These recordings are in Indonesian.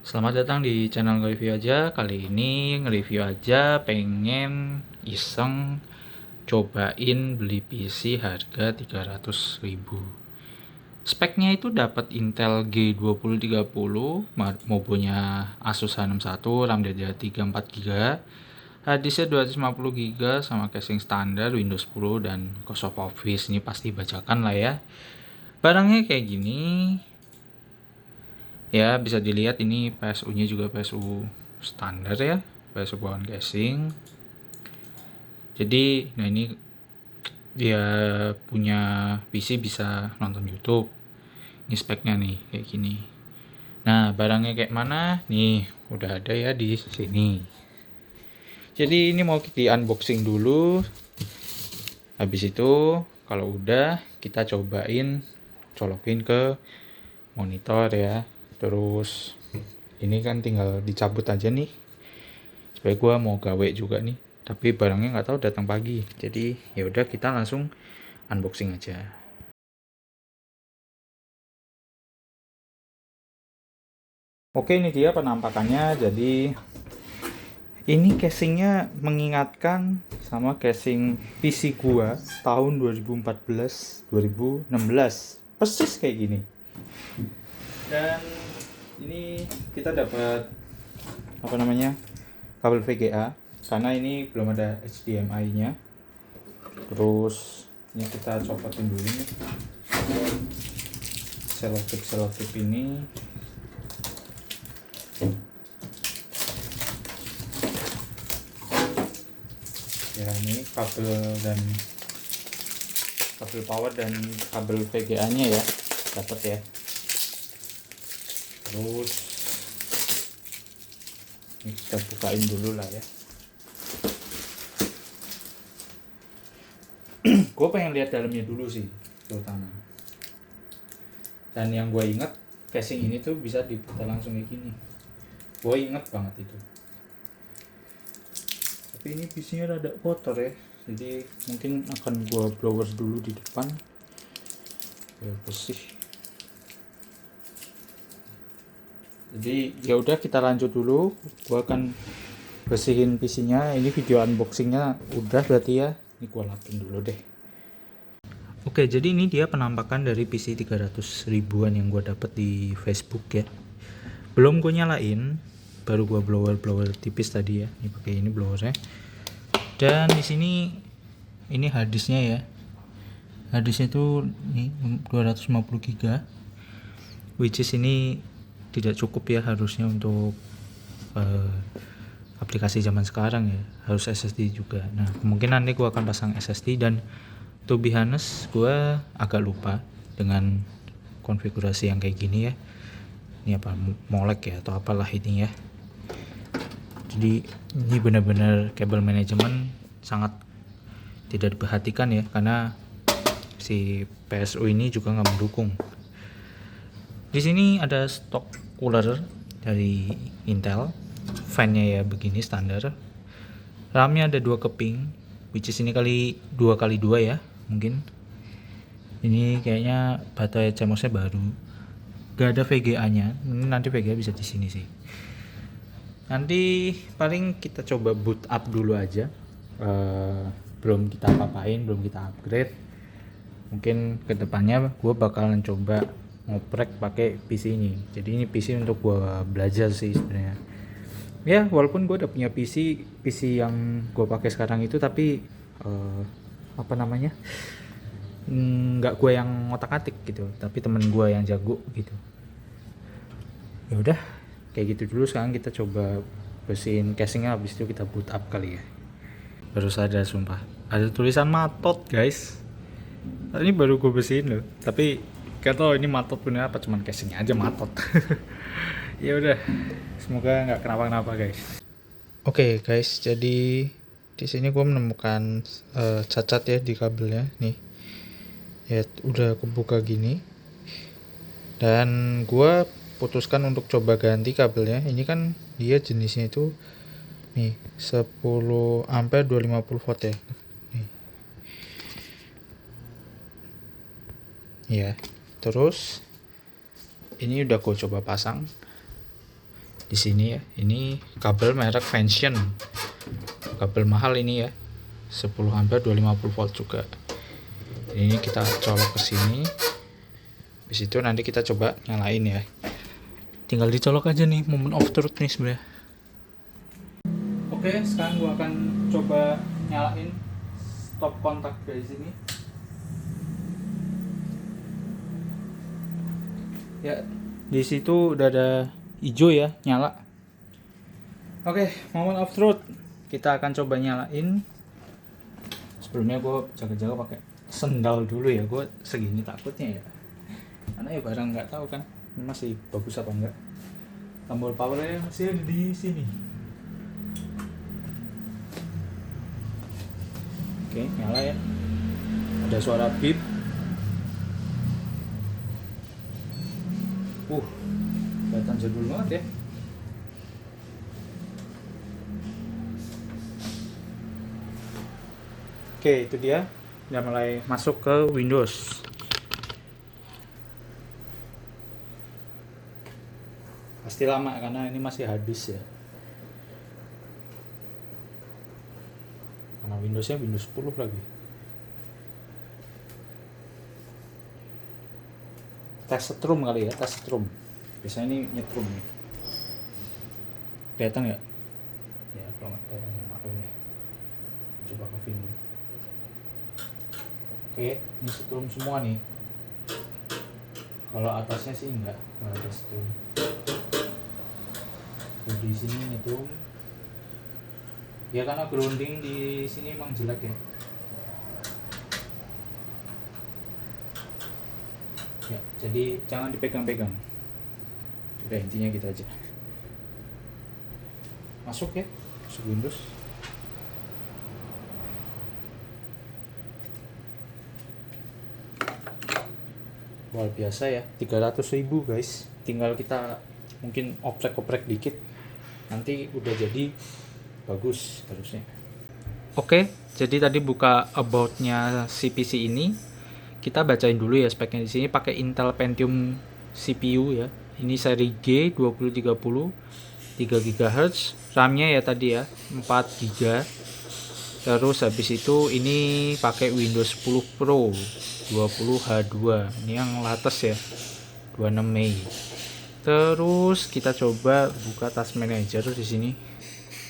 Selamat datang di channel nge-review aja. Kali ini nge-review aja pengen iseng cobain beli PC harga 300.000. Speknya itu dapat Intel G2030, mobonya Asus H61, RAM DDR3 4GB, harddisknya 250GB sama casing standar Windows 10 dan Microsoft Office. Ini pasti bajakan lah ya. Barangnya kayak gini. Ya, bisa dilihat ini PSU-nya juga PSU standar ya, PSU bawaan casing. Jadi, nah ini dia punya PC bisa nonton YouTube. Ini speknya nih kayak gini. Nah, barangnya kayak mana? Nih, udah ada ya di sini. Jadi ini mau di unboxing dulu. Habis itu kalau udah kita cobain colokin ke monitor ya. Terus ini kan tinggal dicabut aja nih, supaya gue mau gawe juga nih, tapi barangnya nggak tahu datang pagi. Jadi ya udah kita langsung unboxing aja. Oke, ini dia penampakannya. Jadi ini casingnya mengingatkan sama casing PC gua tahun 2014 2016, persis kayak gini. Dan ini kita dapat apa namanya, kabel VGA, karena ini belum ada HDMI nya. Terus ini kita copotin dulu nih selotip ini. Ya, ini kabel power dan kabel VGA nya ya dapat ya. Terus ini kita bukain dulu lah ya. Gue pengen lihat dalamnya dulu sih terutama. Dan yang gue inget, casing ini tuh bisa diputar langsung kayak gini. Gue inget banget itu. Tapi ini PC-nya rada kotor ya, jadi mungkin akan gue blower dulu di depan biar bersih. Jadi ya udah, kita lanjut dulu. Gue akan bersihin PC-nya. Ini video unboxingnya udah berarti ya. Ini gue lapin dulu deh. Oke, jadi ini dia penampakan dari PC 300 ribuan yang gue dapet di Facebook ya. Belum gue nyalain, baru gue blower tipis tadi ya. Ini pakai ini blowernya. Dan di sini ini harddisknya ya. Harddisknya itu nih 250 GB, which is ini tidak cukup ya harusnya untuk aplikasi zaman sekarang ya, harus SSD juga. Nah, kemungkinan nanti gue akan pasang SSD, dan to be honest gue agak lupa dengan konfigurasi yang kayak gini ya. Ini apa, molek ya atau apalah ini ya. Jadi ini benar-benar kabel manajemen sangat tidak diperhatikan ya, karena si PSU ini juga nggak mendukung. Di sini ada stok cooler dari Intel, fan-nya ya begini standar. RAM-nya ada 2 keping, which is ini kali 2x2 ya mungkin. Ini kayaknya baterai CMOS-nya baru. Gak ada VGA-nya. Ini nanti VGA bisa di sini sih. Nanti paling kita coba boot up dulu aja. Belum kita apa-apain, belum kita upgrade. Mungkin kedepannya gue bakalan coba ngoprek pakai PC ini. Jadi ini PC untuk gue belajar sih sebenarnya. Ya, walaupun gue udah punya PC yang gue pakai sekarang itu, tapi apa namanya, nggak gue yang ngotak-atik gitu, tapi temen gue yang jago gitu. Ya udah, kayak gitu dulu. Sekarang kita coba bersihin casingnya, habis itu kita boot up kali ya. Baru sadar sumpah, ada tulisan matot guys. Ini baru gue bersihin loh, tapi gak tau ini matot bener apa cuman casingnya aja matot. Ya udah, semoga nggak kenapa-kenapa guys. Oke guys, jadi di sini gue menemukan cacat ya di kabelnya nih. Ya udah kebuka gini. Dan gue putuskan untuk coba ganti kabelnya. Ini kan dia jenisnya itu nih 10 ampere 250 volt ya. Nih. Ya, terus ini udah gue coba pasang. di sini ya. Ini kabel merek Vention, kabel mahal ini ya, 10 ampere 250 volt juga. Ini kita colok ke sini. Habis itu nanti kita coba nyalain ya. Tinggal dicolok aja nih, moment of truth nih sebenarnya. Oke, sekarang gua akan coba nyalain stop kontak dari sini. Ya, di situ udah ada hijau ya, nyala. Oke, moment of truth. Kita akan coba nyalain. Sebelumnya gue jaga-jaga pakai sendal dulu ya, gue segini takutnya ya. Karena ya barang nggak tahu kan, ini masih bagus apa enggak. Tombol powernya masih ada di sini. Oke, nyala ya. Ada suara beep. Kelihatan jadul banget ya. Oke, itu dia. Udah mulai masuk ke Windows. Pasti lama karena ini masih harddisk ya. Karena Windowsnya Windows 10 lagi. Test room kali ya, test room. Biasanya ini nyetrum nih. Kelihatan nggak? Ya, kalau nggak kelihatan ya maklum ya. Coba ke film. Oke, ini setrum semua nih. Kalau atasnya sih nggak ada setrum. Di sini nyetrum. Ya karena grounding di sini emang jelek ya. Ya, jadi jangan dipegang-pegang. Udah intinya gitu aja. Masuk ya, masuk Windows. Luar biasa ya, 300.000 guys. Tinggal kita mungkin oprek-oprek dikit, nanti udah jadi bagus harusnya. Oke, jadi tadi buka about-nya si PC ini. Kita bacain dulu ya speknya. Di sini pakai Intel Pentium CPU ya. Ini seri G 2030, 3 GHz. RAM-nya ya tadi ya, 4 GB. Terus habis itu ini pakai Windows 10 Pro 20H2. Ini yang latest ya, 26 Mei. Terus kita coba buka Task Manager di sini.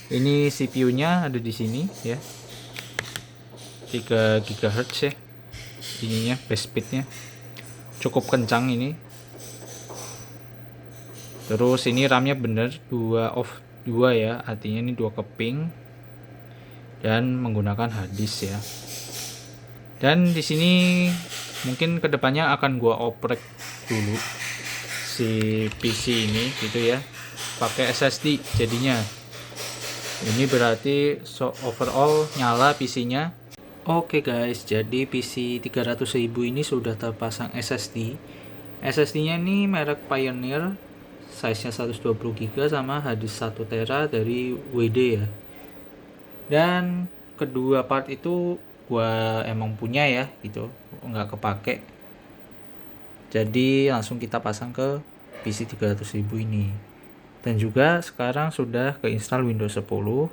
Ini CPU-nya ada di sini ya. 3 GHz ya. Ininya base speed-nya cukup kencang ini. Terus ini RAM-nya bener 2 ya, artinya ini 2 keping dan menggunakan hard disk ya. Dan di sini mungkin kedepannya akan gua oprek dulu si PC ini gitu ya, pakai SSD jadinya. Ini berarti overall nyala PC-nya. Oke guys, jadi PC 300.000 ini sudah terpasang SSD. SSD-nya ini merek Pioneer, size-nya 120 GB sama harddisk 1 TB dari WD ya. Dan kedua part itu gua emang punya ya gitu, nggak kepake. Jadi langsung kita pasang ke PC 300.000 ini. Dan juga sekarang sudah keinstall Windows 10.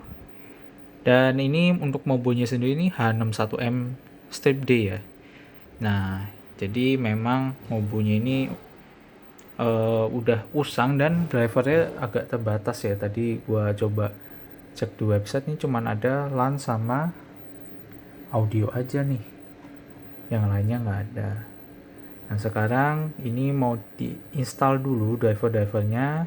Dan ini untuk mobonya sendiri ini H61M Strip D ya. Nah, jadi memang mobonya ini udah usang dan drivernya agak terbatas ya. Tadi gua coba cek di website ini cuman ada LAN sama audio aja nih. Yang lainnya nggak ada. Nah, sekarang ini mau diinstal dulu driver-drivernya.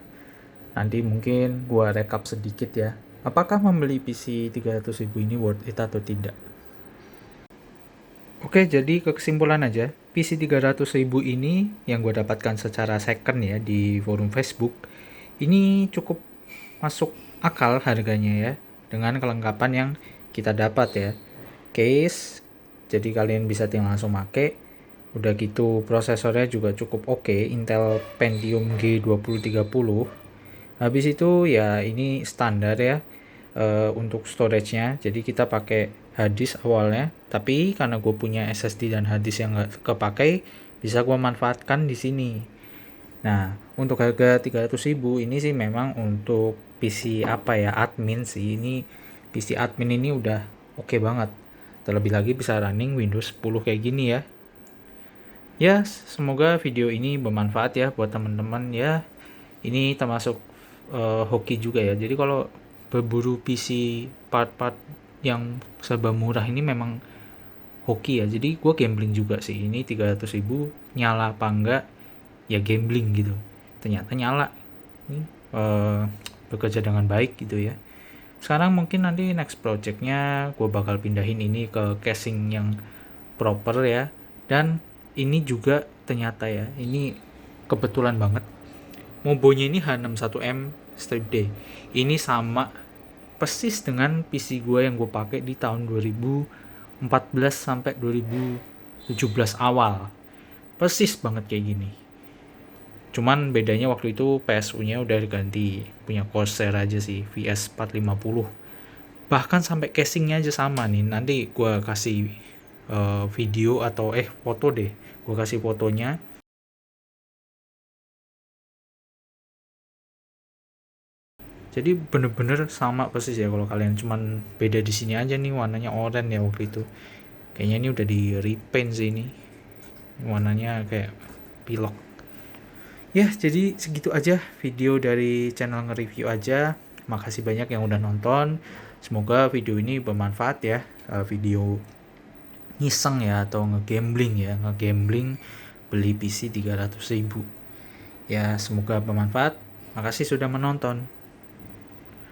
Nanti mungkin gua rekap sedikit ya. Apakah membeli PC 300.000 ini worth it atau tidak? Oke, jadi kesimpulan aja, PC 300.000 ini yang gue dapatkan secara second ya di forum Facebook, ini cukup masuk akal harganya ya, dengan kelengkapan yang kita dapat ya. Case, jadi kalian bisa tinggal langsung pakai. Udah gitu prosesornya juga cukup oke, Intel Pentium G2030. Habis itu ya ini standar ya untuk storage-nya. Jadi kita pakai hard disk awalnya, tapi karena gue punya SSD dan hard disk yang nggak kepakai, bisa gue manfaatkan di sini. Nah, untuk harga 300.000 ini sih memang untuk PC admin sih. Ini PC admin ini udah oke banget. Terlebih lagi bisa running Windows 10 kayak gini ya. Ya, semoga video ini bermanfaat ya buat teman-teman ya. Ini termasuk hoki juga ya. Jadi kalau berburu PC part-part yang serba murah ini memang hoki ya. Jadi gue gambling juga sih. Ini 300.000 nyala apa enggak ya, gambling gitu. Ternyata nyala. Ini bekerja dengan baik gitu ya. Sekarang mungkin nanti next projectnya gue bakal pindahin ini ke casing yang proper ya. Dan ini juga ternyata ya, ini kebetulan banget Mobonya ini H61M Strip D. Ini sama persis dengan PC gue yang gue pakai di tahun 2014 sampai 2017 awal. Persis banget kayak gini. Cuman bedanya waktu itu PSU-nya udah diganti, punya Corsair aja sih, VS 450. Bahkan sampai casingnya aja sama nih. Nanti gue kasih video atau foto deh. Gue kasih fotonya. Jadi bener-bener sama persis ya kalau kalian, cuman beda di sini aja nih warnanya oranye ya waktu itu. Kayaknya ini udah di repaint sih ini. Warnanya kayak pilok. Ya, jadi segitu aja video dari channel nge-review aja. Makasih banyak yang udah nonton. Semoga video ini bermanfaat ya. Video ngiseng ya atau ngegambling ya, ngegambling beli PC 300.000. Ya, semoga bermanfaat. Makasih sudah menonton.